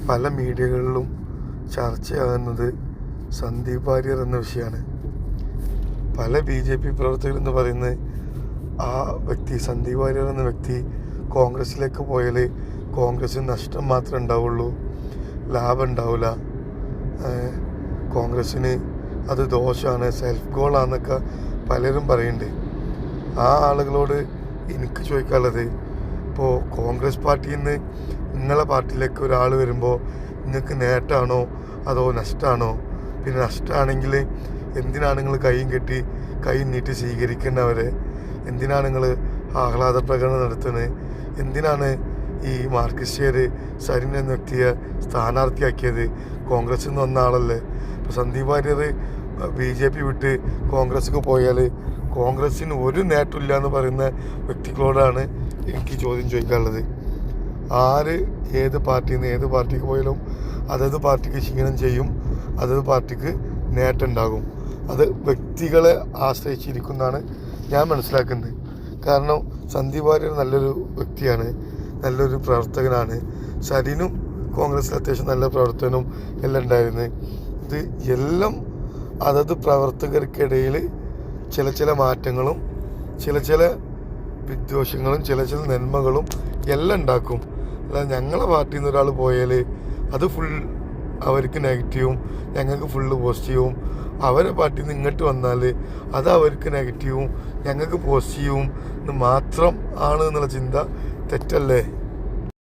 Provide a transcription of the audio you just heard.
പല മീഡിയകളിലും ചർച്ചയാകുന്നത് സന്ദീപ് വാര്യർ എന്ന വിഷയമാണ്. പല BJP പ്രവർത്തകരെന്ന് പറയുന്നത് ആ വ്യക്തി സന്ദീപ് വാര്യർ എന്ന വ്യക്തി കോൺഗ്രസ്സിലേക്ക് പോയാൽ കോൺഗ്രസ്സിന് നഷ്ടം മാത്രമേ ഉണ്ടാവുള്ളൂ, ലാഭം ഉണ്ടാവില്ല, കോൺഗ്രസ്സിന് അത് ദോഷമാണ്, സെൽഫ് ഗോളാണെന്നൊക്കെ പലരും പറയുന്നുണ്ട്. ആ ആളുകളോട് എനിക്ക് ചോദിക്കാനുള്ളത്, ഇപ്പോൾ കോൺഗ്രസ് പാർട്ടിയിൽ നിന്ന് നിങ്ങളെ പാർട്ടിയിലേക്ക് ഒരാൾ വരുമ്പോൾ നിങ്ങൾക്ക് നേട്ടമാണോ അതോ നഷ്ടമാണോ? പിന്നെ നഷ്ടമാണെങ്കിൽ എന്തിനാണ് നിങ്ങൾ കൈയും കെട്ടി കൈ നീട്ടി സ്വീകരിക്കുന്നവരെ? എന്തിനാണ് നിങ്ങൾ ആഹ്ലാദ പ്രകടനം നടത്തുന്നത്? എന്തിനാണ് ഈ മാർക്സിസ്റ്റുകാർ സരിൻ എന്ന വ്യക്തിയെ സ്ഥാനാർത്ഥിയാക്കിയത്? കോൺഗ്രസ്സിൽ നിന്ന് വന്ന ആളല്ലേ. ഇപ്പോൾ സന്ദീപ് വാര്യർ BJP വിട്ട് കോൺഗ്രസ്സിലേക്ക് പോയാൽ കോൺഗ്രസ്സിന് ഒരു നേട്ടമില്ല എന്ന് പറയുന്ന വ്യക്തികളോടാണ് എനിക്ക് ചോദ്യം ചോദിക്കാനുള്ളത്. ആര് ഏത് പാർട്ടിയിൽ നിന്ന് ഏത് പാർട്ടിക്ക് പോയാലും അതത് പാർട്ടിക്ക് ക്ഷീണം ചെയ്യും, അതത് പാർട്ടിക്ക് നേട്ടം ഉണ്ടാകും. അത് വ്യക്തികളെ ആശ്രയിച്ചിരിക്കുന്നതാണ് ഞാൻ മനസ്സിലാക്കുന്നത്. കാരണം സന്ദീപ് വാര്യർ നല്ലൊരു വ്യക്തിയാണ്, നല്ലൊരു പ്രവർത്തകനാണ്. സരിനും കോൺഗ്രസ്സിൽ അത്യാവശ്യം നല്ല പ്രവർത്തനവും എല്ലാം ഉണ്ടായിരുന്നു. ഇത് എല്ലാം അതത് പ്രവർത്തകർക്കിടയിൽ ചില മാറ്റങ്ങളും ചില വിദ്വേഷങ്ങളും ചില നന്മകളും എല്ലാം ഉണ്ടാക്കും. അല്ലാതെ ഞങ്ങളെ പാർട്ടിയിൽ നിന്ന് ഒരാൾ പോയാൽ അത് ഫുൾ അവർക്ക് നെഗറ്റീവും ഞങ്ങൾക്ക് ഫുള്ള് പോസിറ്റീവും, അവരെ പാർട്ടിയിൽ നിന്ന് ഇങ്ങോട്ട് വന്നാൽ അത് അവർക്ക് നെഗറ്റീവും ഞങ്ങൾക്ക് പോസിറ്റീവും മാത്രം ആണ് എന്നുള്ള ചിന്ത തെറ്റല്ലേ?